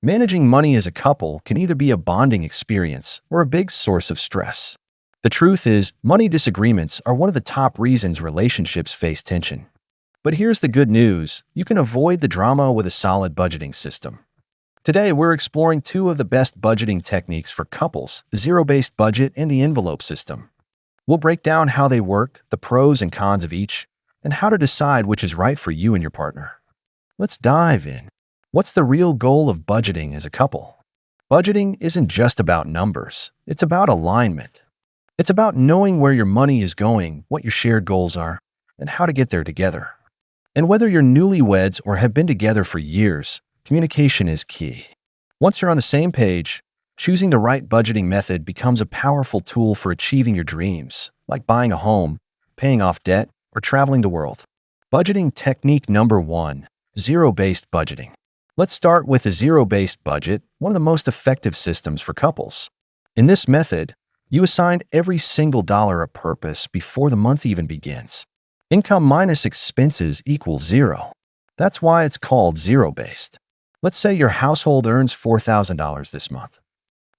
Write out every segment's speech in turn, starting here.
Managing money as a couple can either be a bonding experience or a big source of stress. The truth is, money disagreements are one of the top reasons relationships face tension. But here's the good news: you can avoid the drama with a solid budgeting system. Today, we're exploring two of the best budgeting techniques for couples: the zero-based budget and the envelope system. We'll break down how they work, the pros and cons of each, and how to decide which is right for you and your partner. Let's dive in. What's the real goal of budgeting as a couple? Budgeting isn't just about numbers. It's about alignment. It's about knowing where your money is going, what your shared goals are, and how to get there together. And whether you're newlyweds or have been together for years, communication is key. Once you're on the same page, choosing the right budgeting method becomes a powerful tool for achieving your dreams, like buying a home, paying off debt, or traveling the world. Budgeting technique number 1: zero-based budgeting. Let's start with a zero-based budget, one of the most effective systems for couples. In this method, you assign every single dollar a purpose before the month even begins. Income minus expenses equals zero. That's why it's called zero-based. Let's say your household earns $4,000 this month.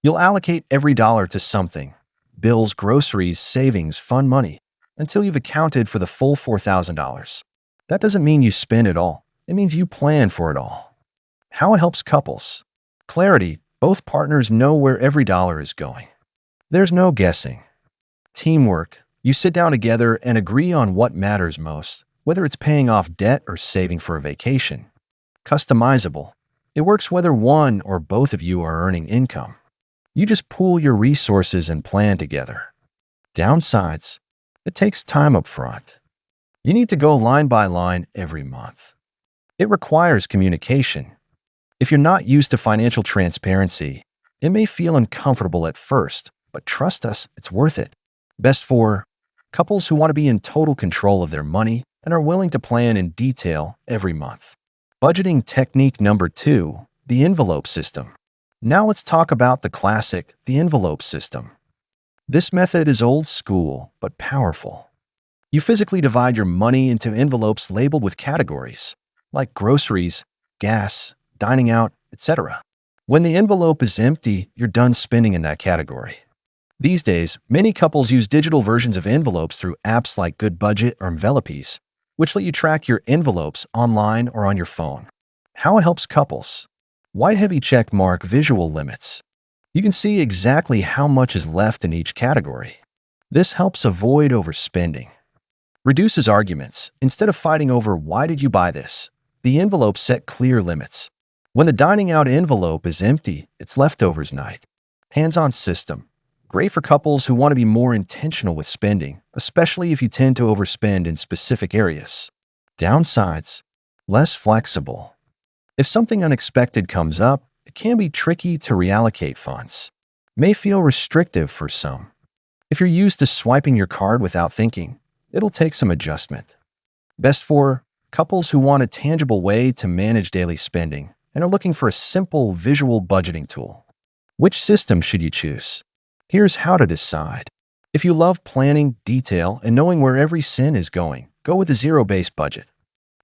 You'll allocate every dollar to something: bills, groceries, savings, fun money, until you've accounted for the full $4,000. That doesn't mean you spend it all. It means you plan for it all. How it helps couples. Clarity: both partners know where every dollar is going. There's no guessing. Teamwork: you sit down together and agree on what matters most, whether it's paying off debt or saving for a vacation. Customizable: it works whether one or both of you are earning income. You just pool your resources and plan together. Downsides: it takes time up front. You need to go line by line every month. It requires communication. If you're not used to financial transparency, it may feel uncomfortable at first, but trust us, it's worth it. Best for couples who want to be in total control of their money and are willing to plan in detail every month. Budgeting technique number 2: the envelope system. Now let's talk about the classic, the envelope system. This method is old school, but powerful. You physically divide your money into envelopes labeled with categories, like groceries, gas, dining out, etc. When the envelope is empty, you're done spending in that category. These days, many couples use digital versions of envelopes through apps like Good Budget or Envelopes, which let you track your envelopes online or on your phone. How it helps couples. White heavy check mark visual limits. You can see exactly how much is left in each category. This helps avoid overspending. Reduces arguments. Instead of fighting over "why did you buy this?", the envelope set clear limits. When the dining out envelope is empty, it's leftovers night. Hands-on system. Great for couples who want to be more intentional with spending, especially if you tend to overspend in specific areas. Downsides: less flexible. If something unexpected comes up, it can be tricky to reallocate funds. May feel restrictive for some. If you're used to swiping your card without thinking, it'll take some adjustment. Best for couples who want a tangible way to manage daily spending and are looking for a simple visual budgeting tool. Which system should you choose? Here's how to decide. If you love planning, detail, and knowing where every cent is going, go with a zero-based budget.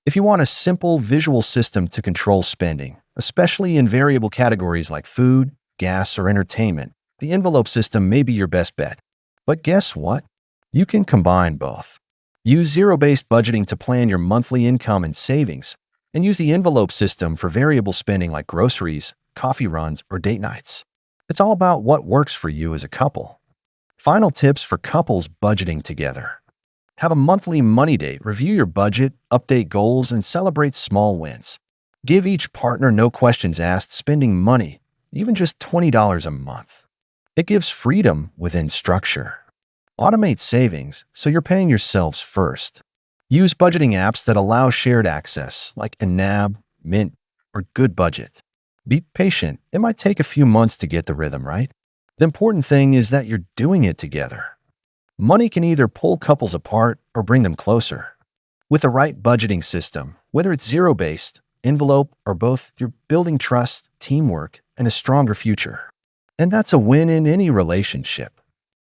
If you want a simple visual system to control spending, especially in variable categories like food, gas, or entertainment, the envelope system may be your best bet. But guess what? You can combine both. Use zero-based budgeting to plan your monthly income and savings, and use the envelope system for variable spending like groceries, coffee runs, or date nights. It's all about what works for you as a couple. Final tips for couples budgeting together. Have a monthly money date, review your budget, update goals, and celebrate small wins. Give each partner no questions asked spending money, even just $20 a month. It gives freedom within structure. Automate savings so you're paying yourselves first. Use budgeting apps that allow shared access, like Nab, Mint, or Good Budget. Be patient. It might take a few months to get the rhythm right. The important thing is that you're doing it together. Money can either pull couples apart or bring them closer. With the right budgeting system, whether it's zero-based, envelope, or both, you're building trust, teamwork, and a stronger future. And that's a win in any relationship.